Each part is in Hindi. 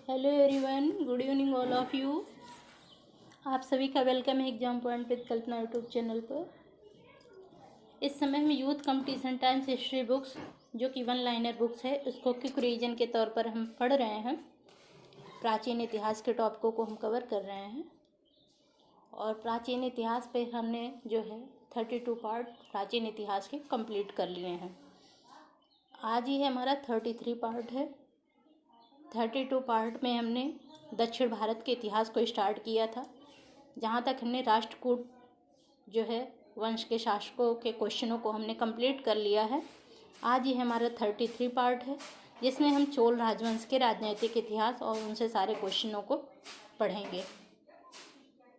Hello everyone, good evening all of you. आप सभी का वेलकम है exam point with Kalpana YouTube channel पर। इस समय हम youth competition times history books जो कि वन लाइनर बुक्स है उसको क्विक रिवीजन के तौर पर हम पढ़ रहे हैं। प्राचीन इतिहास के टॉपिकों को हम कवर कर रहे हैं और प्राचीन इतिहास पे हमने जो है 32 पार्ट प्राचीन इतिहास के कंप्लीट कर लिए हैं। आज ही हमारा 33 पार्ट है। 32 पार्ट में हमने दक्षिण भारत के इतिहास को स्टार्ट किया था, जहाँ तक हमने राष्ट्रकूट जो है वंश के शासकों के क्वेश्चनों को हमने कंप्लीट कर लिया है। आज ये हमारा 33 पार्ट है, जिसमें हम चोल राजवंश के राजनीतिक इतिहास और उनसे सारे क्वेश्चनों को पढ़ेंगे।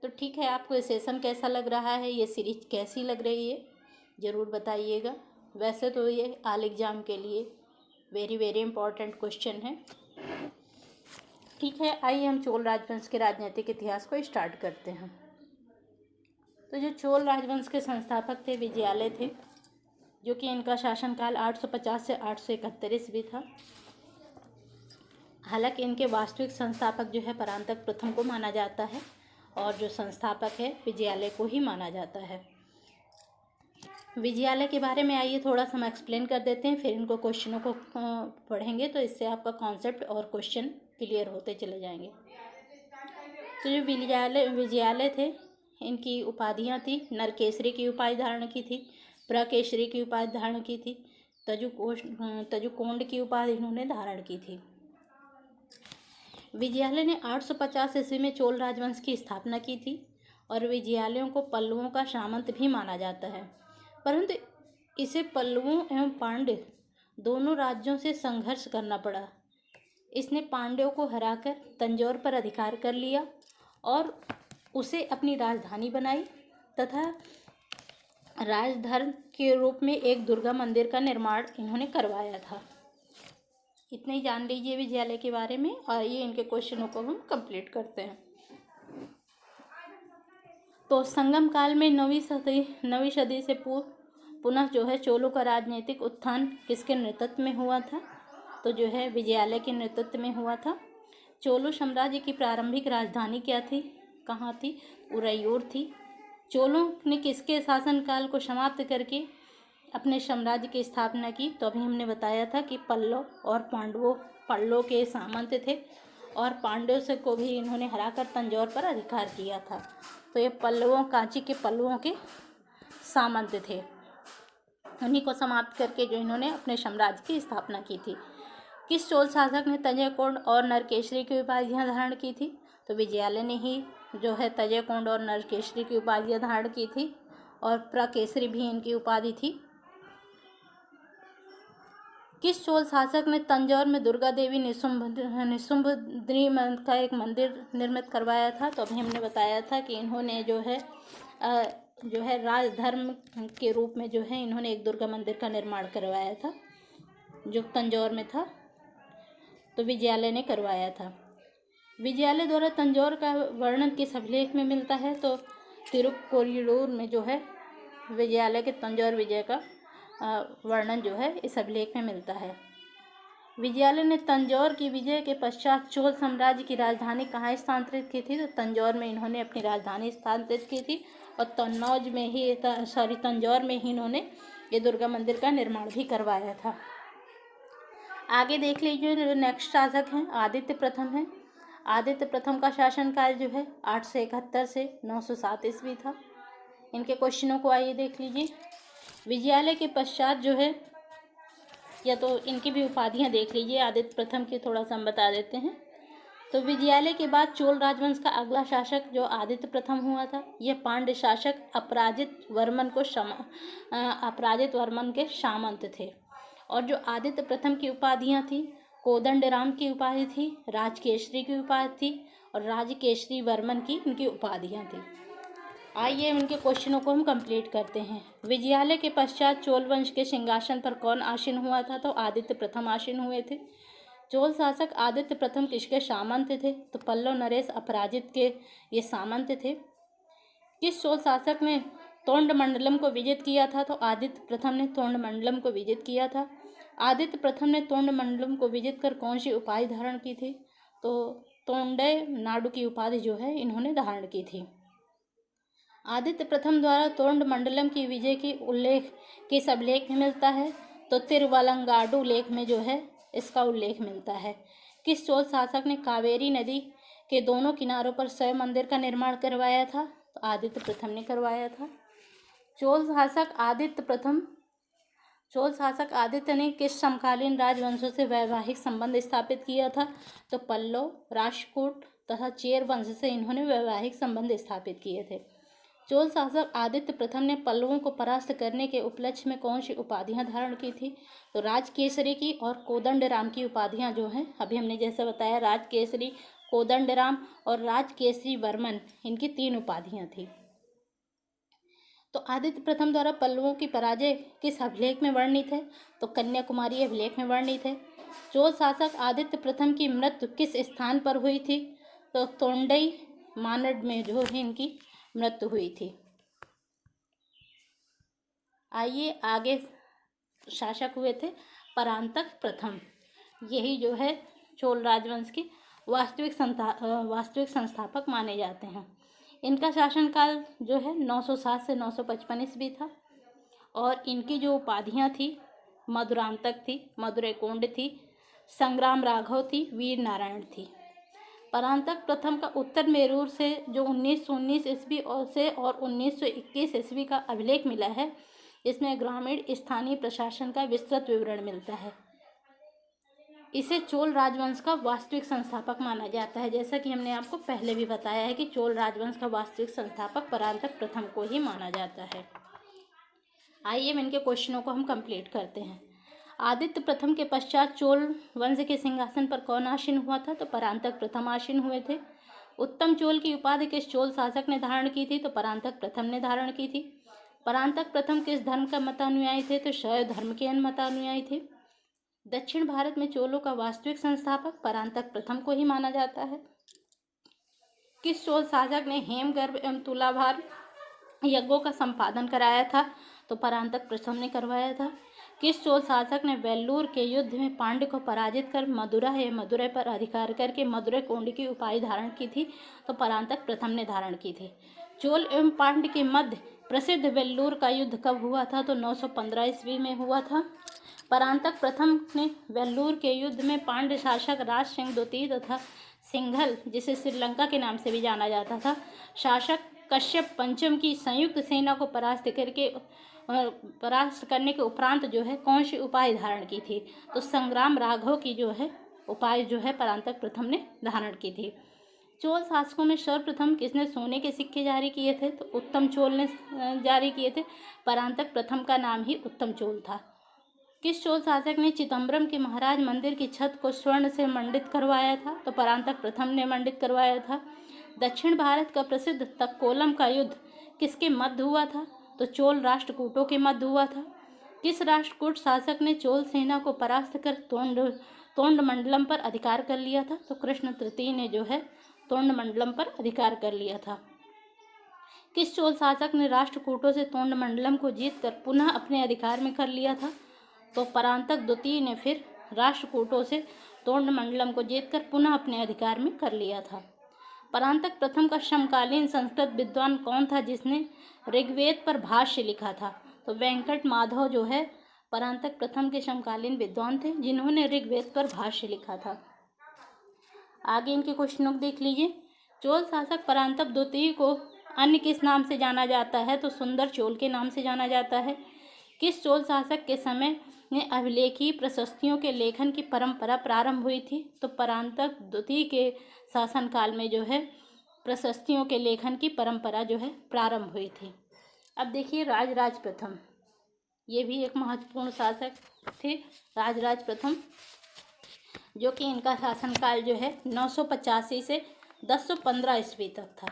तो ठीक है, आपको ये सेशन कैसा लग रहा है, ये सीरीज कैसी लग रही है, ज़रूर बताइएगा। वैसे तो ये ऑल एग्ज़ाम के लिए वेरी वेरी इंपॉर्टेंट क्वेश्चन है। ठीक है, आइए हम चोल राजवंश के राजनीतिक इतिहास को स्टार्ट करते हैं। तो जो चोल राजवंश के संस्थापक थे विजयालय थे, जो कि इनका शासनकाल 850 से 871 ईस्वी था। हालांकि इनके वास्तविक संस्थापक जो है परांतक प्रथम को माना जाता है और जो संस्थापक है विजयालय को ही माना जाता है। विजयालय के बारे में आइए थोड़ा सा हम एक्सप्लेन कर देते हैं, फिर इनको क्वेश्चनों को पढ़ेंगे तो इससे आपका कॉन्सेप्ट और क्वेश्चन क्लियर होते चले जाएंगे। तो जो विजयालय थे, इनकी उपाधियां थी। नरकेसरी की उपाधि धारण की थी, प्रकेसरी की उपाधि धारण की थी, तजुकोंड की उपाधि इन्होंने धारण की थी। विजयालय ने 850 ईस्वी में चोल राजवंश की स्थापना की थी और विजयालयों को पल्लवों का सामंत भी माना जाता है, परंतु इसे पल्लवों एवं पांड्य दोनों राज्यों से संघर्ष करना पड़ा। इसने पांड्यों को हराकर तंजौर पर अधिकार कर लिया और उसे अपनी राजधानी बनाई तथा राजधर्म के रूप में एक दुर्गा मंदिर का निर्माण इन्होंने करवाया था। इतना ही जान लीजिए विजयालय के बारे में और ये इनके क्वेश्चनों को हम कंप्लीट करते हैं। तो संगम काल में 9वीं सदी से पुनः जो है चोलों का राजनीतिक उत्थान किसके नेतृत्व में हुआ था? तो जो है विजयालय के नेतृत्व में हुआ था। चोलो साम्राज्य की प्रारंभिक राजधानी क्या थी, कहाँ थी? उरैयूर थी। चोलों ने किसके शासनकाल को समाप्त करके अपने साम्राज्य की स्थापना की? तो अभी हमने बताया था कि पल्लव और पल्लव के सामंत थे और पांड्यों से को भी इन्होंने हराकर तंजौर पर अधिकार किया था। तो ये कांची के पल्लवों के सामंत थे। उन्हीं को समाप्त करके जो इन्होंने अपने साम्राज्य की स्थापना की थी। किस चोल शासक ने तंजयकोंड और नरकेसरी की उपाधियां धारण की थी? तो विजयालय ने ही जो है तंजयकोंड और नरकेसरी की उपाधियां धारण की थी और प्रकेसरी भी इनकी उपाधि थी। किस चोल शासक ने तंजौर में दुर्गा देवी निशुंभद्री का एक मंदिर निर्मित करवाया था? तो अभी हमने बताया था कि इन्होंने जो है राजधर्म के रूप में जो है इन्होंने एक दुर्गा मंदिर का निर्माण करवाया था जो तंजौर में था। तो विजयालय ने करवाया था। विजयालय द्वारा तंजौर का वर्णन किस अभिलेख में मिलता है? तो तिरुक्कोरियूर में जो है विजयालय के तंजौर विजय का वर्णन जो है इस अभिलेख में मिलता है। विजयालय ने तंजौर की विजय के पश्चात चोल साम्राज्य की राजधानी कहाँ स्थानांतरित की थी? तो तंजौर में इन्होंने अपनी राजधानी स्थानांतरित की थी और तंजौर में ही इन्होंने ये दुर्गा मंदिर का निर्माण भी करवाया था। आगे देख लीजिए, जो नेक्स्ट शासक हैं आदित्य प्रथम हैं। आदित्य प्रथम का शासनकाल जो है 871 से 907 ईस्वी था। इनके क्वेश्चनों को आइए देख लीजिए। विजयालय के पश्चात जो है, या तो इनकी भी उपाधियां देख लीजिए। आदित्य प्रथम की थोड़ा सा हम बता देते हैं। तो विजयालय के बाद चोल राजवंश का अगला शासक जो आदित्य प्रथम हुआ था, यह पांड्य शासक अपराजित वर्मन के सामंत थे। और जो आदित्य प्रथम की उपाधियां थी, कोदंडराम की उपाधि थी, राजकेसरी की उपाधि थी और राजकेसरी वर्मन की इनकी उपाधियां थी। आइए इनके क्वेश्चनों को हम कंप्लीट करते हैं। विजयालय के पश्चात चोल वंश के सिंहासन पर कौन आसीन हुआ था? तो आदित्य प्रथम आसीन हुए थे। चोल शासक आदित्य प्रथम किसके सामंत थे? तो पल्लव नरेश अपराजित के ये सामंत थे। किस चोल शासक ने तोंडमंडलम को विजित किया था? तो आदित्य प्रथम ने तोंडमंडलम को विजित किया था। आदित्य प्रथम ने तोंडमंडलम को विजित कर कौन सी उपाधि धारण की थी? तो तोंडै नाडु की उपाधि जो है इन्होंने धारण की थी। आदित्य प्रथम द्वारा तोंड मंडलम की विजय की उल्लेख किस अभिलेख में मिलता है? तो तिरुवलंगाडु लेख में जो है इसका उल्लेख मिलता है। किस चोल शासक ने कावेरी नदी के दोनों किनारों पर शैव मंदिर का निर्माण करवाया था? तो आदित्य प्रथम ने करवाया था। चोल शासक आदित्य ने किस समकालीन राजवंशों से वैवाहिक संबंध स्थापित किया था? तो पल्लव, राष्ट्रकूट तथा चेर वंश से इन्होंने वैवाहिक संबंध स्थापित किए थे। चोल शासक आदित्य प्रथम ने पल्लवों को परास्त करने के उपलक्ष्य में कौन सी उपाधियां धारण की थी? तो राजकेसरी की और कोदंडराम की उपाधियां जो हैं, अभी हमने जैसे बताया राजकेसरी, कोदंडराम और राजकेसरी वर्मन, इनकी 3 उपाधियां थी। तो आदित्य प्रथम द्वारा पल्लवों की पराजय किस अभिलेख में वर्णित है? तो कन्याकुमारी अभिलेख में वर्णित है। चोल शासक आदित्य प्रथम की मृत्यु किस स्थान पर हुई थी? तो तोंडई मानड में जो है इनकी मृत्यु हुई थी। आइए आगे शासक हुए थे परांतक प्रथम। यही जो है चोल राजवंश के वास्तविक संस्थापक माने जाते हैं। इनका शासनकाल जो है 907 से 955 ईस्वी था और इनकी जो उपाधियां थी मधुरांतक थी, मधुरैकोंड थी, संग्राम राघव थी, वीर नारायण थी। परांतक प्रथम का उत्तर मेरूर से जो 1919 ईस्वी से और 1921 ईस्वी का अभिलेख मिला है, इसमें ग्रामीण स्थानीय प्रशासन का विस्तृत विवरण मिलता है। इसे चोल राजवंश का वास्तविक संस्थापक माना जाता है। जैसा कि हमने आपको पहले भी बताया है कि चोल राजवंश का वास्तविक संस्थापक परांतक प्रथम को ही माना जाता है। आइए अब इनके क्वेश्चनों को हम कंप्लीट करते हैं। आदित्य प्रथम के पश्चात चोल वंश के सिंहासन पर कौन आसीन हुआ था? तो परांतक प्रथम आसीन हुए थे। उत्तम चोल की उपाधि किस चोल शासक ने धारण की थी? तो परांतक प्रथम ने धारण की थी। परांतक प्रथम किस धर्म का मतानुयायी थे? तो शैव धर्म के मतानुयायी थे। दक्षिण भारत में चोलों का वास्तविक संस्थापक परांतक प्रथम को ही माना जाता है। किस चोल शासक ने हेमगर्भ एवं तुलाभार यज्ञों का संपादन कराया था? तो परांतक प्रथम ने करवाया था। किस चोल शासक ने वेल्लूर के युद्ध में पांड्य को पराजित कर मदुरै पर अधिकार करके मदुरै कोंडी की उपाधि धारण की थी? तो परांतक प्रथम ने धारण की थी। चोल एवं पांड्य के मध्य प्रसिद्ध वेल्लूर का युद्ध कब हुआ था? तो 915 ईस्वी में हुआ था। परांतक प्रथम ने वेल्लूर के युद्ध में पांड्य शासक राज सिंह द्वितीय तथा सिंघल, जिसे श्रीलंका के नाम से भी जाना जाता था, शासक कश्यप पंचम की संयुक्त सेना को परास्त करने के उपरांत जो है कौन सी उपाधि धारण की थी? तो संग्राम राघव की जो है उपाधि जो है परांतक प्रथम ने धारण की थी। चोल शासकों में सर्वप्रथम किसने सोने के सिक्के जारी किए थे? तो उत्तम चोल ने जारी किए थे। परांतक प्रथम का नाम ही उत्तम चोल था। किस चोल शासक ने चिदम्बरम के महाराज मंदिर की छत को स्वर्ण से मंडित करवाया था? तो परांतक प्रथम ने मंडित करवाया था। दक्षिण भारत का प्रसिद्ध तक्कोलम का युद्ध किसके मध्य हुआ था? तो चोल राष्ट्रकूटों के मध्य हुआ था। किस राष्ट्रकूट शासक ने चोल सेना को परास्त कर तोंड मंडलम पर अधिकार कर लिया था? तो कृष्ण तृतीय ने जो है तोंड मंडलम पर अधिकार कर लिया था। किस चोल शासक ने राष्ट्रकूटों से तोंड मंडलम को जीतकर पुनः अपने अधिकार में कर लिया था? तो परांतक द्वितीय ने फिर राष्ट्रकूटों से तोंड मंडलम को जीतकर पुनः अपने अधिकार में कर लिया था। परांतक प्रथम का समकालीन संस्कृत विद्वान कौन था जिसने ऋग्वेद पर भाष्य लिखा था? तो वेंकट माधव जो है परांतक प्रथम के समकालीन विद्वान थे जिन्होंने ऋग्वेद पर भाष्य लिखा था। आगे इनके क्वेश्चनों को देख लीजिए। चोल शासक परांतक द्वितीय को अन्य किस नाम से जाना जाता है? तो सुंदर चोल के नाम से जाना जाता है। किस चोल शासक के समय में अभिलेखीय प्रशस्तियों के लेखन की परंपरा प्रारंभ हुई थी? तो परांतक द्वितीय के शासनकाल में जो है प्रशस्तियों के लेखन की परंपरा जो है प्रारंभ हुई थी। अब देखिए राजराज प्रथम, ये भी एक महत्वपूर्ण शासक थे। राजराज प्रथम जो कि इनका शासनकाल जो है 985 से 1015 ईस्वी तक था।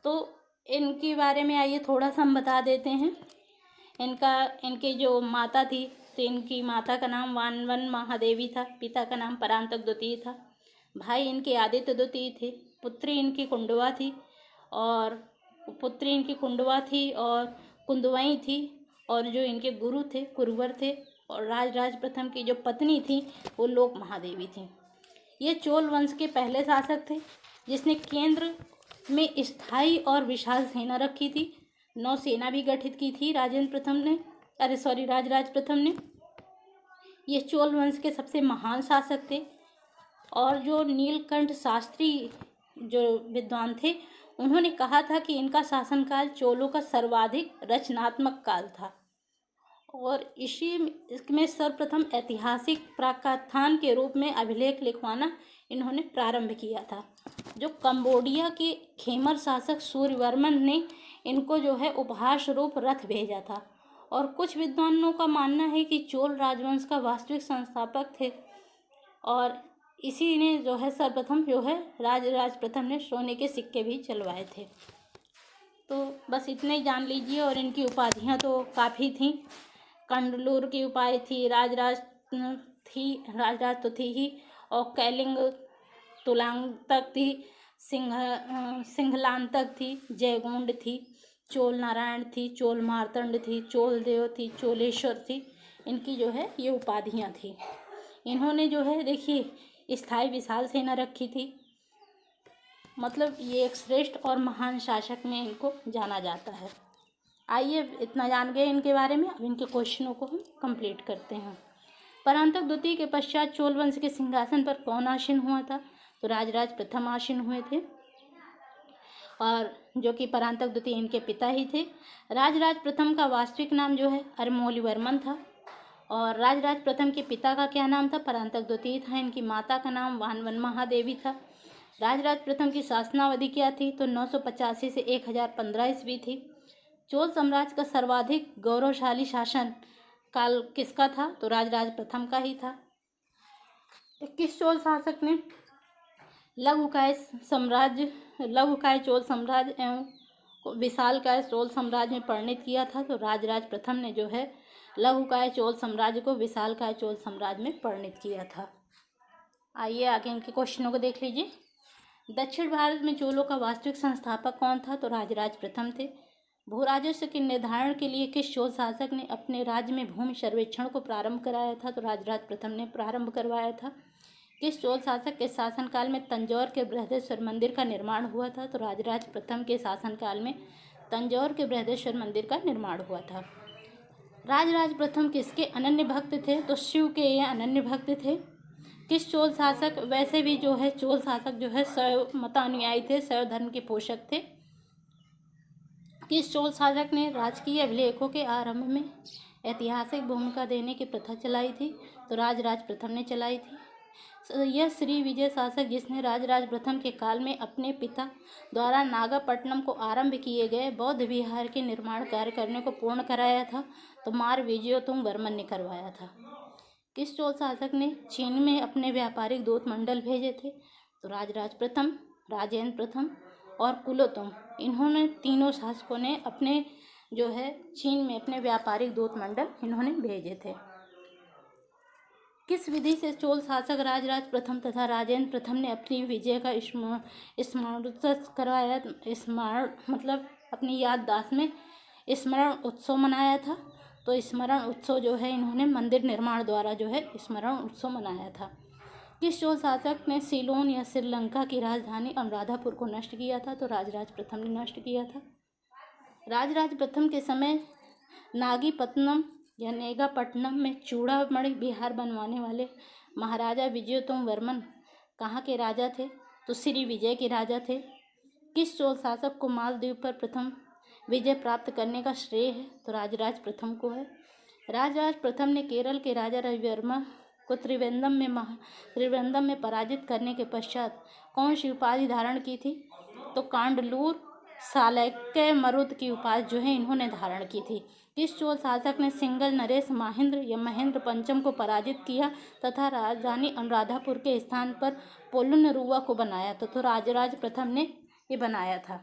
तो इनके बारे में आइए थोड़ा सा हम बता देते हैं। इनकी जो माता थी तो इनकी माता का नाम वानवन महादेवी था, पिता का नाम परांतक द्वितीय था, भाई इनके आदित्य द्वितीय थे, पुत्री इनकी कुंडवा थी और कुंदवई थी, और जो इनके गुरु थे कुरवर थे, और राजराज प्रथम की जो पत्नी थी वो लोक महादेवी थी। ये चोल वंश के पहले शासक थे जिसने केंद्र में स्थायी और विशाल सेना रखी थी। नौसेना भी गठित की थी राजराज प्रथम ने। ये चोल वंश के सबसे महान शासक थे। और जो नीलकंठ शास्त्री जो विद्वान थे, उन्होंने कहा था कि इनका शासनकाल चोलों का सर्वाधिक रचनात्मक काल था। और इसमें सर्वप्रथम ऐतिहासिक प्राकथान के रूप में अभिलेख लिखवाना इन्होंने प्रारंभ किया था। जो कंबोडिया के खेमर शासक सूर्यवर्मन ने इनको जो है उपहार स्वरूप रथ भेजा था। और कुछ विद्वानों का मानना है कि चोल राजवंश का वास्तविक संस्थापक थे और इसी ने जो है सर्वप्रथम जो है राजराज प्रथम ने सोने के सिक्के भी चलवाए थे। तो बस इतने ही जान लीजिए। और इनकी उपाधियां तो काफ़ी थीं। कंडलूर की उपाधि थी, राजराज तो थी ही, और कैलिंग तुलांतक थी, सिंहलांतक थी, जयगोंड थी, चोल नारायण थी, चोल मार्तंड थी, चोल देव थी, चोलेश्वर थी। इनकी जो है ये उपाधियां थी। इन्होंने जो है देखिए स्थायी विशाल सेना रखी थी। मतलब ये एक श्रेष्ठ और महान शासक में इनको जाना जाता है। आइए इतना जान गए इनके बारे में। अब इनके क्वेश्चनों को हम कंप्लीट करते हैं। परांतक द्वितीय के पश्चात चोल वंश के सिंहासन पर कौन आसीन हुआ था? तो राजराज प्रथम आसीन हुए थे, और जो कि परांतक द्वितीय इनके पिता ही थे। राजराज प्रथम का वास्तविक नाम जो है अरमोलीवर्मन था। और राजराज प्रथम के पिता का क्या नाम था? परांतक द्वितीय था। इनकी माता का नाम वानवन महादेवी था। राजराज प्रथम की शासनावधि क्या थी? तो 985 से 1015 ईस्वी थी। चोल साम्राज्य का सर्वाधिक गौरवशाली शासन काल किसका था? तो राजराज प्रथम का ही था। किस चोल शासक ने लघुकाय चोल साम्राज्य एवं विशालकाय चोल साम्राज्य में परिणत किया था? तो राजराज प्रथम ने जो है लघुकाय चोल साम्राज्य को विशालकाय चोल साम्राज्य में परिणत किया था। आइए आगे इनके क्वेश्चनों को देख लीजिए। दक्षिण भारत में चोलों का वास्तविक संस्थापक कौन था? तो राजराज प्रथम थे। भू राजस्व के निर्धारण के लिए किस चोल शासक ने अपने राज्य में भूमि सर्वेक्षण को प्रारंभ कराया था? तो राजराज प्रथम ने प्रारंभ करवाया था। किस चोल शासक के शासनकाल में तंजौर के बृहदेश्वर मंदिर का निर्माण हुआ था? तो राजराज प्रथम के शासनकाल में तंजौर के बृहदेश्वर मंदिर का निर्माण हुआ था। राजराज प्रथम किसके अनन्य भक्त थे? तो शिव के ये अनन्य भक्त थे। किस चोल शासक, वैसे भी जो है चोल शासक जो है शैव मतानुयायी थे, शैव धर्म के पोषक थे। किस चोल शासक ने राजकीय अभिलेखों के आरंभ में ऐतिहासिक भूमिका देने की प्रथा चलाई थी? तो राजराज प्रथम ने चलाई थी। यह श्री विजय शासक जिसने राजराज प्रथम के काल में अपने पिता द्वारा नागापट्टनम को आरंभ किए गए बौद्ध विहार के निर्माण कार्य करने को पूर्ण कराया था? तो मार विजयोत्तम वर्मन ने करवाया था। किस चोल शासक ने चीन में अपने व्यापारिक दूत मंडल भेजे थे? तो राजराज प्रथम, राजेंद्र प्रथम और कुलोत्तम। इन्होंने तीनों शासकों ने अपने जो है चीन में अपने व्यापारिक दूत मंडल इन्होंने भेजे थे। किस विधि से चोल शासक राजराज प्रथम तथा राजेंद्र प्रथम ने अपनी विजय का स्मरण करवाया? स्मरण मतलब अपनी याददाश्त में स्मरण उत्सव मनाया था। तो स्मरण उत्सव जो है इन्होंने मंदिर निर्माण द्वारा जो है स्मरण उत्सव मनाया था। किस चोल शासक ने सीलोन या श्रीलंका की राजधानी अनुराधापुर को नष्ट किया था? तो राजराज प्रथम ने नष्ट किया था। राजराज प्रथम के समय नागीपट्टनम या नेगापट्टनम में चूड़ामणि विहार बनवाने वाले महाराजा विजयोत्तम वर्मन कहाँ के राजा थे? तो श्री विजय के राजा थे। किस चोल शासक को मालदीव पर प्रथम विजय प्राप्त करने का श्रेय है? तो राजराज प्रथम को है। राजराज प्रथम ने केरल के राजा रविवर्मा को त्रिवेंद्रम में पराजित करने के पश्चात कौन सी उपाधि धारण की थी? तो कांडलूर सालैक्य मरुद की उपाधि जो है इन्होंने धारण की थी। किस चोल शासक ने सिंगल नरेश महेंद्र या महेंद्र पंचम को पराजित किया तथा राजधानी अनुराधापुर के स्थान पर पोलुनरुवा को बनाया? तो राजराज प्रथम ने ये बनाया था।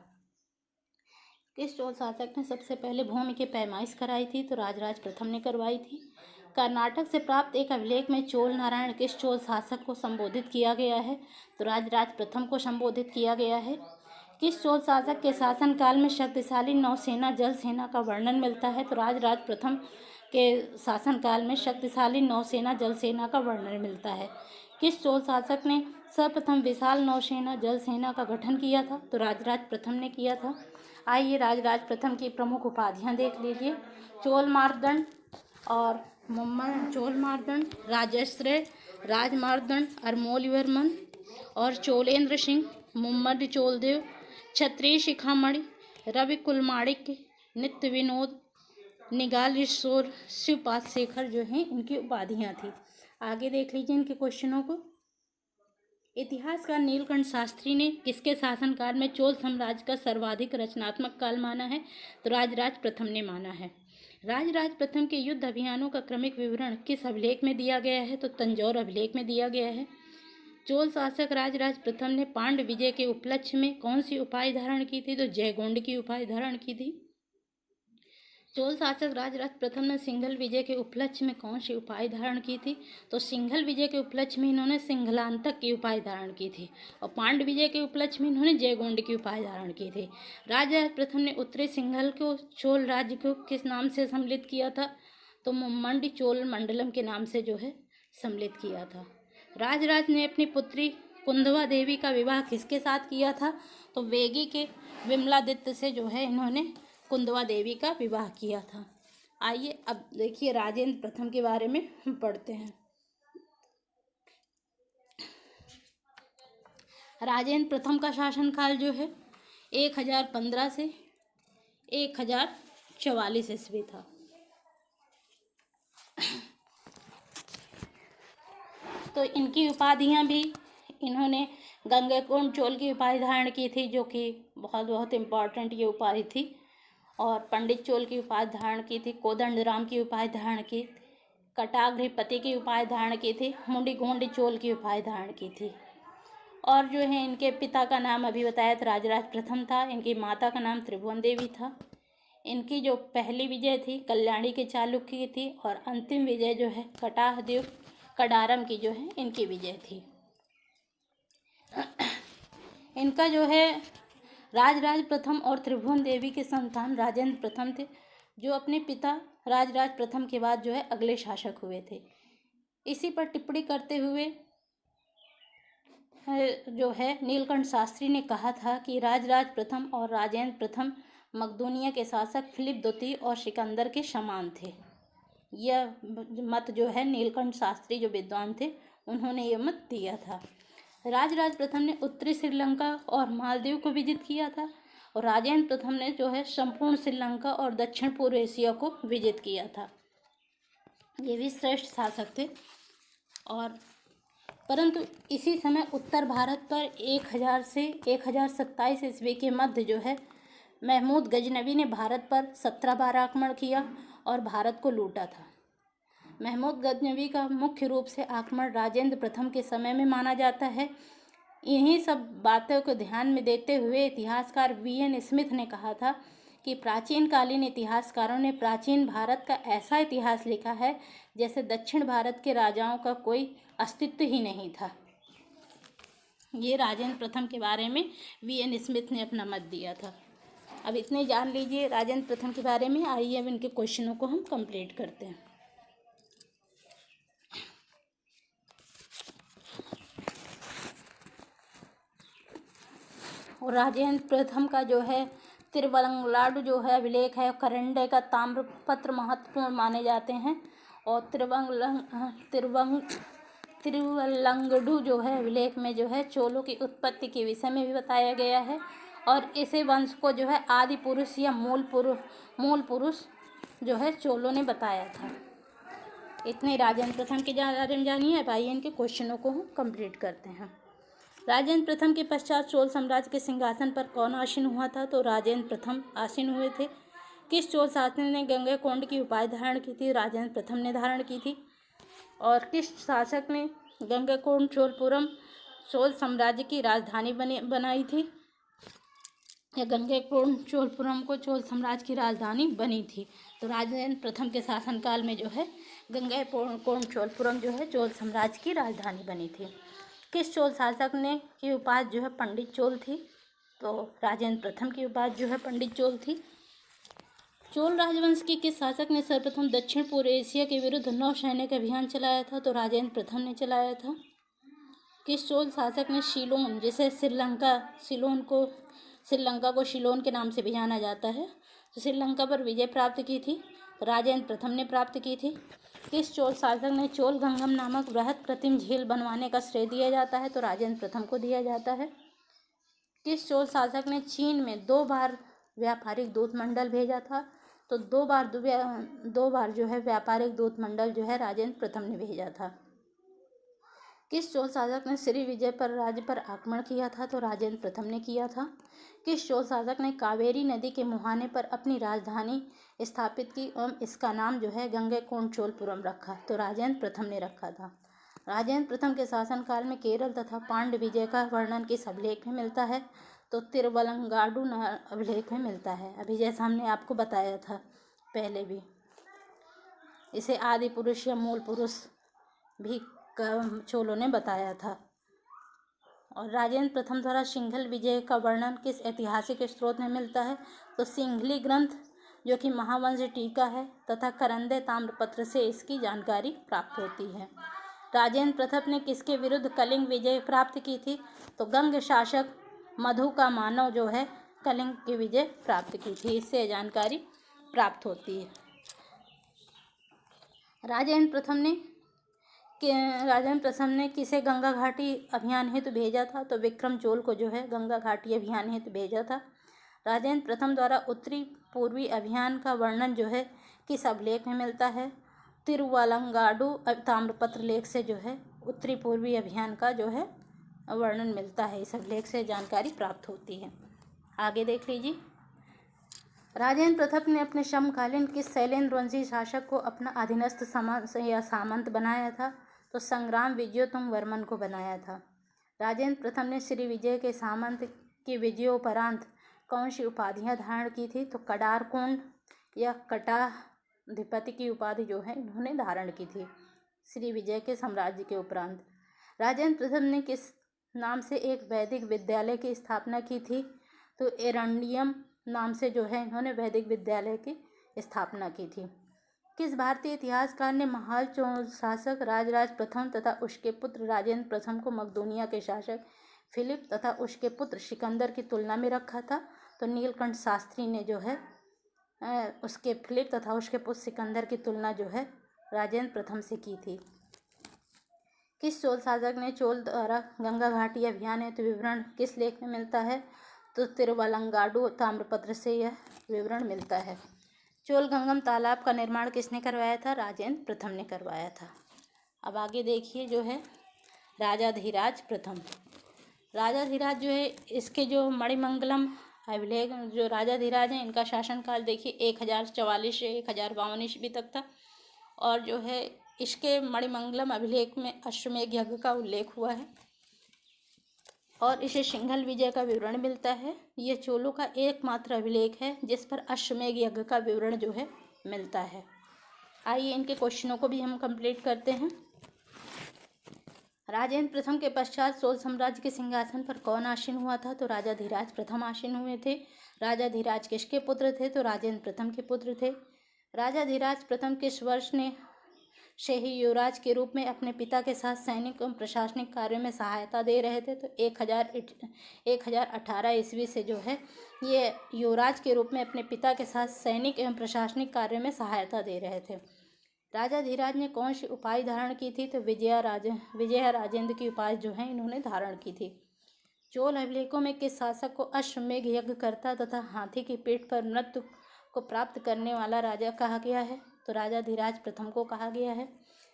किस चोल शासक ने सबसे पहले भूमि की पैमाइश कराई थी? तो राजराज प्रथम ने करवाई थी। कर्नाटक से प्राप्त एक अभिलेख में चोल नारायण किस चोल शासक को संबोधित किया गया है? तो राजराज प्रथम को संबोधित किया गया है। किस चोल शासक के शासनकाल में शक्तिशाली नौसेना जल सेना का वर्णन मिलता है? तो राजराज प्रथम के शासनकाल में शक्तिशाली नौसेना जल सेना का वर्णन मिलता है। किस चोल शासक ने सर्वप्रथम विशाल नौसेना जल सेना का गठन किया था? तो राजराज प्रथम ने किया था। आइए राजराज प्रथम की प्रमुख उपाधियां देख लीजिए। चोल मार्तंड और चोल मार्तंड, राजश्रेय, राजमार्तंड, अरमोलीवर्मन और चोलेंद्र सिंह, मुम्मड चोलदेव, क्षत्रिय शिखामणि, रवि कुलमाणिक्य, नित्य विनोद, निगाल शिवपाद शेखर जो हैं इनकी उपाधियां थी। आगे देख लीजिए इनके क्वेश्चनों को। इतिहासकार नीलकंठ शास्त्री ने किसके शासनकाल में चोल साम्राज्य का सर्वाधिक रचनात्मक काल माना है? तो राजराज प्रथम ने माना है। राजराज प्रथम के युद्ध अभियानों का क्रमिक विवरण किस अभिलेख में दिया गया है? तो तंजौर अभिलेख में दिया गया है। चोल शासक राजराज प्रथम ने पांड्य विजय के उपलक्ष्य में कौन सी उपाधि धारण की थी? तो जयगोंड की उपाधि धारण की थी। चोल शासक राजराज प्रथम ने सिंघल विजय के उपलक्ष्य में कौन सी उपाधि धारण की थी? तो सिंघल विजय के उपलक्ष्य में इन्होंने सिंघलांतक की उपाधि धारण की थी और पांड्य विजय के उपलक्ष्य में इन्होंने जयगोंड की उपाधि धारण की थी। राजराज प्रथम ने उत्तरी सिंघल को चोल राज्य को किस नाम से सम्मिलित किया था? तो मुम्मडी चोल मंडलम के नाम से जो है सम्मिलित किया था। राजराज ने अपनी पुत्री कुंदवा देवी का विवाह किसके साथ किया था? तो वेगी के विमलादित्य से जो है इन्होंने कुंदवा देवी का विवाह किया था। आइए अब देखिए राजेंद्र प्रथम के बारे में हम पढ़ते हैं। राजेंद्र प्रथम का शासनकाल जो है 1015 से 1044 ईस्वी था। तो इनकी उपाधियां भी इन्होंने गंगैकोंड चोल की उपाधि धारण की थी, जो कि बहुत इम्पॉर्टेंट ये उपाधि थी। और पंडित चोल की उपाधि धारण की थी, कोदंडराम की उपाधि धारण की, कटाग्रपति की उपाधि धारण की थी, मुंडीगोंडी चोल की उपाधि धारण की थी। और जो है इनके पिता का नाम अभी बताया था राजराज प्रथम था। इनकी माता का नाम त्रिभुवन देवी था। इनकी जो पहली विजय थी कल्याणी के चालुक्य की थी और अंतिम विजय जो है कटाहदेव कडारम की जो है इनकी विजय थी। इनका जो है राजराज प्रथम और त्रिभुवन देवी के संतान राजेंद्र प्रथम थे, जो अपने पिता राजराज प्रथम के बाद जो है अगले शासक हुए थे। इसी पर टिप्पणी करते हुए जो है नीलकंठ शास्त्री ने कहा था कि राजराज प्रथम और राजेंद्र प्रथम मकदूनिया के शासक फिलिप द्वितीय और सिकंदर के समान थे। यह मत जो है नीलकंठ शास्त्री जो विद्वान थे उन्होंने ये मत दिया था। राजराज प्रथम ने उत्तरी श्रीलंका और मालदीव को विजित किया था और राजेंद्र प्रथम ने जो है संपूर्ण श्रीलंका और दक्षिण पूर्व एशिया को विजित किया था। ये भी श्रेष्ठ शासक थे। और परंतु इसी समय उत्तर भारत पर 1000 से 1027 ईस्वी के मध्य जो है महमूद गजनवी ने भारत पर 17 बार आक्रमण किया और भारत को लूटा था। महमूद गजनवी का मुख्य रूप से आक्रमण राजेंद्र प्रथम के समय में माना जाता है। इन्हीं सब बातों को ध्यान में देते हुए इतिहासकार वीएन स्मिथ ने कहा था कि प्राचीन कालीन इतिहासकारों ने प्राचीन भारत का ऐसा इतिहास लिखा है जैसे दक्षिण भारत के राजाओं का कोई अस्तित्व ही नहीं था। ये राजेंद्र प्रथम के बारे में वीएन स्मिथ ने अपना मत दिया था। अब इतने जान लीजिए राजेंद्र प्रथम के बारे में। आइए अब इनके क्वेश्चनों को हम कंप्लीट करते हैं। और राजेंद्र प्रथम का जो है तिरुवंगलाडु जो है अभिलेख है करंडे का ताम्रपत्र महत्वपूर्ण माने जाते हैं। और तिरुवल्लंगडु जो है अभिलेख में जो है चोलों की उत्पत्ति के विषय में भी बताया गया है और इसे वंश को जो है आदि पुरुष या मूल पुरुष जो है चोलों ने बताया था। इतने राजेंद्र प्रथम के बारे में जानिए। अब आइए इनके क्वेश्चनों को हम कंप्लीट करते हैं। राजेंद्र प्रथम के पश्चात चोल साम्राज्य के सिंहासन पर कौन आसीन हुआ था? तो राजेंद्र प्रथम आसीन हुए थे। किस चोल शासक ने गंगैकोंड की उपाधि धारण की थी? राजेंद्र प्रथम ने धारण की थी। और किस शासक ने गंगैकोंड चोलपुरम चोल साम्राज्य की राजधानी बनाई थी? या गंगैकोंड चोलपुरम को चोल साम्राज्य की राजधानी बनी थी? तो राजेंद्र प्रथम के शासनकाल में जो है गंगैकोंड चोलपुरम जो है चोल साम्राज्य की राजधानी बनी थी। किस चोल शासक ने की उपाधि जो है पंडित चोल थी? तो राजेंद्र प्रथम की उपाधि जो है पंडित चोल थी। चोल राजवंश के किस शासक ने सर्वप्रथम दक्षिण पूर्व एशिया के विरुद्ध नौसैनिक अभियान चलाया था? तो राजेंद्र प्रथम ने चलाया था। किस चोल शासक ने सीलोन, जिसे श्रीलंका को सीलोन के नाम से भी जाना जाता है, तो श्रीलंका पर विजय प्राप्त की थी? राजेंद्र प्रथम ने प्राप्त की थी। किस चोल शासक ने चोल गंगम नामक बृहद कृत्रिम झील बनवाने का श्रेय दिया जाता है? तो राजेंद्र प्रथम को दिया जाता है। किस चोल शासक ने चीन में 2 बार व्यापारिक दूत मंडल भेजा था? तो 2 बार जो है व्यापारिक दूत मंडल जो है राजेंद्र प्रथम ने भेजा था। किस चोल शासक ने श्री विजय पर राज्य पर आक्रमण किया था? तो राजेंद्र प्रथम ने किया था। किस चोल शासक ने कावेरी नदी के मुहाने पर अपनी राजधानी स्थापित की एवं इसका नाम जो है गंगैकोंड चोलपुरम रखा? तो राजेंद्र प्रथम ने रखा था। राजेंद्र प्रथम के शासनकाल में केरल तथा पांड्य विजय का वर्णन किस अभिलेख में मिलता है? तो तिरुवलंगाडु अभिलेख में मिलता है। अभी जैसा हमने आपको बताया था पहले भी, इसे आदि पुरुष या मूल पुरुष भी चोलों ने बताया था। और राजेंद्र प्रथम द्वारा सिंघल विजय का वर्णन किस ऐतिहासिक स्रोत में मिलता है? तो सिंघली ग्रंथ, जो कि महावंश टीका है, तथा करंदे ताम्रपत्र से इसकी जानकारी प्राप्त होती है। राजेंद्र प्रथम ने किसके विरुद्ध कलिंग विजय प्राप्त की थी? तो गंग शासक मधु का मानव जो है कलिंग की विजय प्राप्त की थी। इससे जानकारी प्राप्त होती है। राजेंद्र प्रथम ने किसे गंगा घाटी अभियान हेतु भेजा था? तो विक्रम चोल को जो है गंगा घाटी अभियान हेतु भेजा था। राजेंद्र प्रथम द्वारा उत्तरी पूर्वी अभियान का वर्णन जो है किस अभिलेख में मिलता है? तिरुवलंगाडु ताम्रपत्र लेख से जो है उत्तरी पूर्वी अभियान का जो है वर्णन मिलता है। इस अभिलेख से जानकारी प्राप्त होती है। आगे देख लीजिए। राजेंद्र प्रथम ने अपने समकालीन किस शैलेंद्र वंशी शासक को अपना अधीनस्थ सामंत बनाया था? तो संग्राम विजयोत्तम वर्मन को बनाया था। राजेंद्र प्रथम ने श्री विजय के सामंत की विजयोपरांत कौन सी उपाधियां धारण की थी? तो कडारकोंड या कटाधिपति की उपाधि जो है इन्होंने धारण की थी श्री विजय के साम्राज्य के उपरांत। राजेंद्र प्रथम ने किस नाम से एक वैदिक विद्यालय की स्थापना की थी? तो एरंडियम नाम से जो है इन्होंने वैदिक विद्यालय की स्थापना की थी। किस भारतीय इतिहासकार ने महाल चोल शासक राजराज प्रथम तथा उसके पुत्र राजेंद्र प्रथम को मकदूनिया के शासक फिलिप तथा उसके पुत्र सिकंदर की तुलना में रखा था? तो नीलकंठ शास्त्री ने जो है उसके फिलिप तथा उसके पुत्र सिकंदर की तुलना जो है राजेंद्र प्रथम से की थी। किस चोल शासक ने चोल द्वारा गंगा घाटी अभियान हेतु विवरण किस लेख में मिलता है? तो तिरुवलंगाडु ताम्रपत्र से यह विवरण मिलता है। चोल गंगम तालाब का निर्माण किसने करवाया था? राजेंद्र प्रथम ने करवाया था। अब आगे देखिए जो है राजाधिराज प्रथम। राजाधिराज जो है इसके जो मणिमंगलम अभिलेख जो राजाधिराज हैं इनका शासनकाल देखिए 1044 से 1052 ईस्वी तक था। और जो है इसके मणिमंगलम अभिलेख में अश्वमेध यज्ञ का उल्लेख हुआ है और इसे सिंघल विजय का विवरण मिलता है। यह चोलों का एकमात्र अभिलेख है जिस पर अश्वमेध यज्ञ का विवरण जो है मिलता है। आइए इनके क्वेश्चनों को भी हम कंप्लीट करते हैं। राजेंद्र प्रथम के पश्चात चोल साम्राज्य के सिंहासन पर कौन आसीन हुआ था? तो राजाधिराज प्रथम आसीन हुए थे। राजाधिराज किसके पुत्र थे? तो राजेंद्र प्रथम के पुत्र थे। राजाधिराज प्रथम किस वर्ष ने से ही युवराज के रूप में अपने पिता के साथ सैनिक एवं प्रशासनिक कार्यों में सहायता दे रहे थे? तो 1018 ईस्वी से जो है ये युवराज के रूप में अपने पिता के साथ सैनिक एवं प्रशासनिक कार्यों में सहायता दे रहे थे। राजाधिराज ने कौन सी उपाधि धारण की थी? तो विजया राजेंद्र की उपाधि जो है इन्होंने धारण की थी। चोल अभिलेखों में किस शासक को अश्वमेध यज्ञ करता तथा हाथी की पीठ पर मृत्यु को प्राप्त करने वाला राजा कहा गया है? तो राजाधिराज प्रथम को कहा गया है।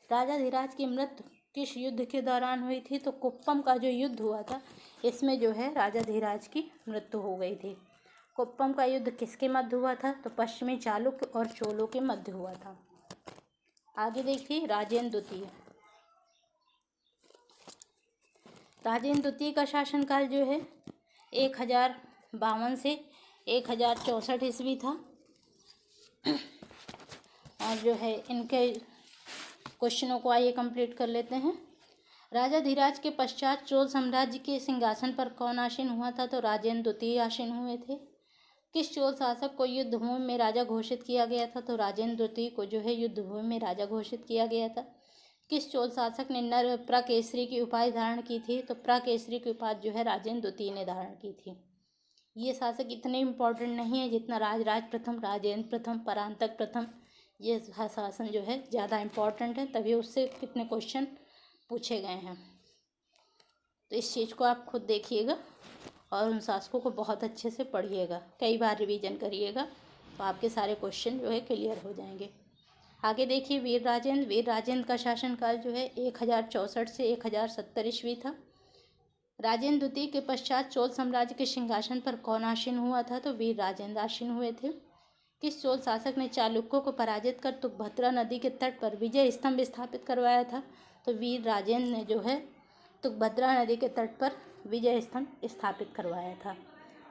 राजाधिराज की मृत्यु किस युद्ध के दौरान हुई थी? तो कुप्पम का जो युद्ध हुआ था इसमें जो है राजाधिराज की मृत्यु हो गई थी। कुप्पम का युद्ध किसके मध्य हुआ था? तो पश्चिमी चालुक्य और चोलों के मध्य हुआ था। आगे देखिए राजेंद्र द्वितीय। राजेंद्र द्वितीय का शासनकाल जो है 1052 से 1064 ईस्वी था। और जो है इनके क्वेश्चनों को आइए कंप्लीट कर लेते हैं। राजाधिराज के पश्चात चोल साम्राज्य के सिंहासन पर कौन आसीन हुआ था? तो राजेंद्र द्वितीय आसीन हुए थे। किस चोल शासक को युद्ध भूमि में राजा घोषित किया गया था? तो राजेंद्र द्वितीय को जो है युद्ध भूमि में राजा घोषित किया गया था। किस चोल शासक ने नर प्रकेसरी की उपाधि धारण की थी? तो प्रकेसरी की उपाधि जो है राजेंद्र द्वितीय ने धारण की थी। ये शासक इतने इम्पोर्टेंट नहीं है जितना राजराज प्रथम, राजेंद्र प्रथम, परांतक प्रथम, ये शासन जो है ज़्यादा इम्पोर्टेंट है, तभी उससे कितने क्वेश्चन पूछे गए हैं। तो इस चीज़ को आप खुद देखिएगा और उन शासकों को बहुत अच्छे से पढ़िएगा, कई बार रिवीजन करिएगा, तो आपके सारे क्वेश्चन जो है क्लियर हो जाएंगे। आगे देखिए, वीर राजेंद्र का शासनकाल जो है 1064 से 1070 ईस्वी था। राजेंद्र द्वितीय के पश्चात चोल साम्राज्य के सिंहासन पर कौन आसीन हुआ था? तो वीर राजेंद्र आसीन हुए थे। किस चोल शासक ने चालुक्यों को पराजित कर तुंगभद्रा नदी के तट पर विजय स्तंभ स्थापित करवाया था? तो वीर राजेंद्र ने जो है तुंगभद्रा नदी के तट पर विजय स्तंभ स्थापित करवाया था।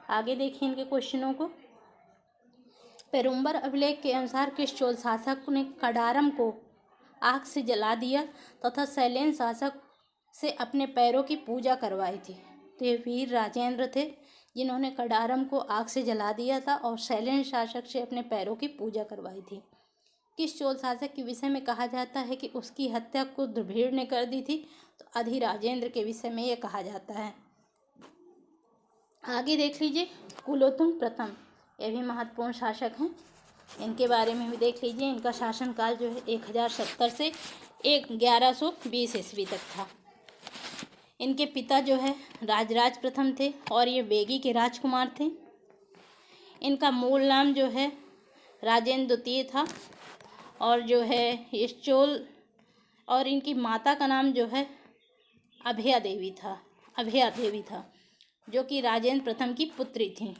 आगे देखिए इनके क्वेश्चनों को। पेरुम्बर अभिलेख के अनुसार किस चोल शासक ने कडारम को आग से जला दिया तथा शैलेंद्र शासक से अपने पैरों की पूजा करवाई थी? तो ये वीर राजेंद्र थे जिन्होंने कडारम को आग से जला दिया था और शैलेंद्र शासक से अपने पैरों की पूजा करवाई थी। किस चोल शासक के विषय में कहा जाता है कि उसकी हत्या कुरुद भीड़ ने कर दी थी? तो अधिराजेंद्र के विषय में ये कहा जाता है। आगे देख लीजिए, कुलोत्तुंग प्रथम, ये भी महत्वपूर्ण शासक हैं, इनके बारे में भी देख लीजिए। इनका शासनकाल जो है 1070 से 1120 ईस्वी तक था। इनके पिता जो है राजराज प्रथम थे और ये वेगी के राजकुमार थे। इनका मूल नाम जो है राजेंद्र द्वितीय था और जो है इस चोल, और इनकी माता का नाम जो है अभया देवी था जो कि राजेंद्र प्रथम की पुत्री थी।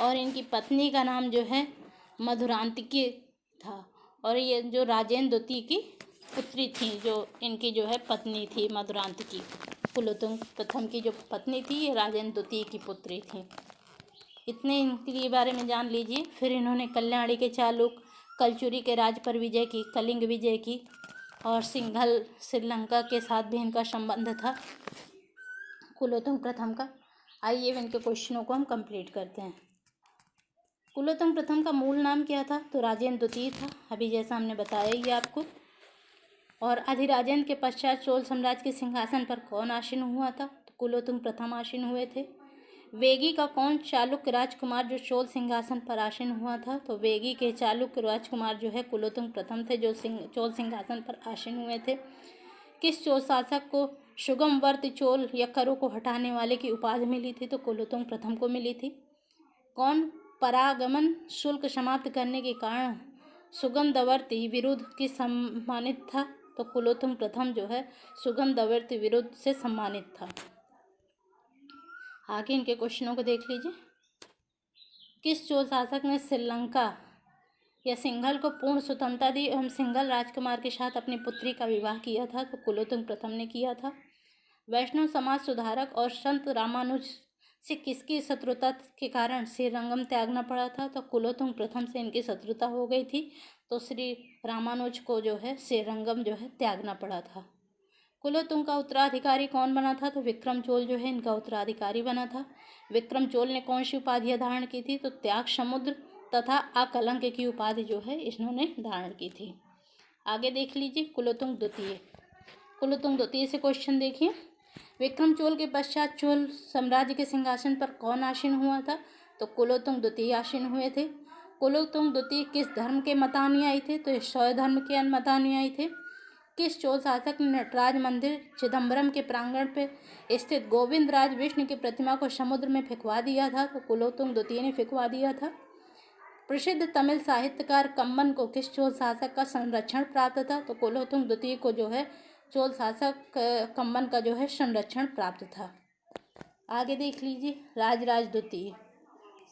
और इनकी पत्नी का नाम जो है मधुरांतिकी था और ये जो राजेंद्र द्वितीय की पुत्री थी, जो इनकी जो है पत्नी थी मधुरांतिकी, कुलोत्तुंग प्रथम की जो पत्नी थी ये राजेंद्र द्वितीय की पुत्री थी। इतने इनके बारे में जान लीजिए। फिर इन्होंने कल्याणी के चालुक, कलचुरी के राज पर विजय की, कलिंग विजय की और सिंघल श्रीलंका के साथ भी इनका संबंध था कुलोत्तुंग प्रथम का। आइए इनके क्वेश्चनों को हम कंप्लीट करते हैं। कुलोत्तुंग प्रथम का मूल नाम क्या था? तो राजेंद्र द्वितीय था, अभी जैसा हमने बताया ही आपको। और अधिराजेंद्र के पश्चात चोल साम्राज्य के सिंहासन पर कौन आसीन हुआ था? तो कुलोत्तुंग प्रथम आसीन हुए थे। वेगी का कौन चालुक्य राजकुमार जो चोल सिंहासन पर आसीन हुआ था? तो वेगी के चालुक्य राजकुमार जो है कुलोत्तुंग प्रथम थे, जो चोल सिंहासन पर आसीन हुए थे। किस चोल शासक को सुगमवर्ती चोल या करों को हटाने वाले की उपाधि मिली थी? तो कुलोत्तुंग प्रथम को मिली थी। कौन परागमन शुल्क समाप्त करने के कारण सुगंधवर्ती विरुद्ध की सम्मानित था? तो कुलोत्तुंग प्रथम जो है सुगंधवर्ती विरुद्ध से सम्मानित था। आगे इनके क्वेश्चनों को देख लीजिए। किस चोल शासक ने श्रीलंका या सिंघल को पूर्ण स्वतंत्रता दी एवं सिंघल राजकुमार के साथ अपनी पुत्री का विवाह किया था? तो कुलोत्तुंग प्रथम ने किया था। वैष्णव समाज सुधारक और संत रामानुज से किसकी शत्रुता के कारण श्रीरंगम त्यागना पड़ा था? तो कुलोत्तुंग प्रथम से इनकी शत्रुता हो गई थी, तो श्री रामानुज को जो है श्रीरंगम जो है त्यागना पड़ा था। कुलोत्तुंग का उत्तराधिकारी कौन बना था? तो विक्रम चोल जो है इनका उत्तराधिकारी बना था। विक्रम चोल ने कौन सी उपाधियाँ धारण की थी? तो त्याग समुद्र तथा अकलंक की उपाधि जो है इन्होंने धारण की थी। आगे देख लीजिए, कुलोत्तुंग द्वितीय से क्वेश्चन देखिए। विक्रम चोल के पश्चात चोल साम्राज्य के सिंहासन पर कौन आसीन हुआ था? तो कुलोत्तुंग द्वितीय आसीन हुए थे। कुलोत्तुंग द्वितीय किस धर्म के मतानुयायी थे? तो शैव धर्म के मतानुयायी थे। किस चोल शासक ने नटराज मंदिर चिदम्बरम के प्रांगण पर स्थित गोविंदराज विष्णु की प्रतिमा को समुद्र में फेंकवा दिया था? तो कुलोत्तुंग द्वितीय ने फेंकवा दिया था। प्रसिद्ध तमिल साहित्यकार कम्बन को किस चोल शासक का संरक्षण प्राप्त था? तो कुलोत्तुंग द्वितीय को जो है चोल शासक कम्बन का जो है संरक्षण प्राप्त था। आगे देख लीजिए, राजराज द्वितीय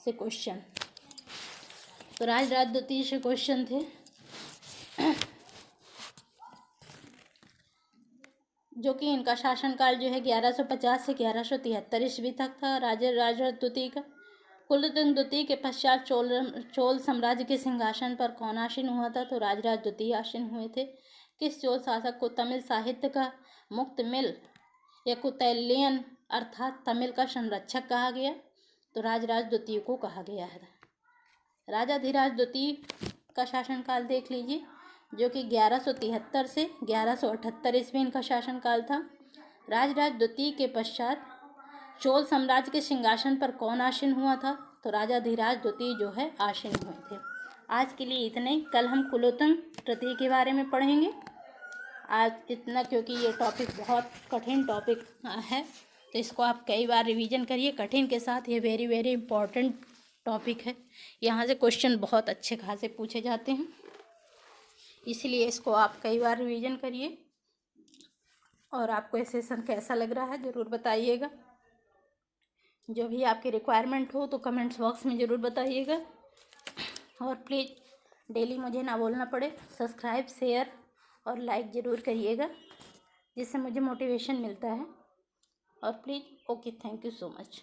से क्वेश्चन। तो राजराज द्वितीय से क्वेश्चन थे जो कि इनका शासनकाल जो है 1150 से 1173 ईस्वी तक था राजराज द्वितीय का। कुलोत्तुंग द्वितीय के पश्चात चोल साम्राज्य के सिंहासन पर कौन आसीन हुआ था? तो राजराज द्वितीय आसीन हुए थे। किस चोल शासक को तमिल साहित्य का मुक्तमिल या कुतैलियन अर्थात तमिल का संरक्षक कहा गया? तो राजराज द्वितीय को कहा गया है। राजाधिराज द्वितीय का शासनकाल देख लीजिए। जो कि 1173 से 1178 ईस्वी इनका शासनकाल था। राजराज द्वितीय के पश्चात चोल साम्राज्य के सिंहासन पर कौन आसीन हुआ था? तो राजाधिराज द्वितीय जो है आसीन हुए थे। आज के लिए इतना ही। कल हम कुलोत्तंग तृतीय के बारे में पढ़ेंगे। आज इतना, क्योंकि ये टॉपिक बहुत कठिन टॉपिक है, तो इसको आप कई बार रिवीजन करिए। कठिन के साथ ये वेरी वेरी इम्पॉर्टेंट टॉपिक है। यहाँ से क्वेश्चन बहुत अच्छे खासे पूछे जाते हैं, इसलिए इसको आप कई बार रिवीजन करिए। और आपको ये सेशन कैसा लग रहा है ज़रूर बताइएगा। जो भी आपकी रिक्वायरमेंट हो तो कमेंट्स बॉक्स में ज़रूर बताइएगा। और प्लीज़ डेली मुझे ना बोलना पड़े, सब्सक्राइब, शेयर और लाइक ज़रूर करिएगा, जिससे मुझे मोटिवेशन मिलता है। और please okay, thank you so much.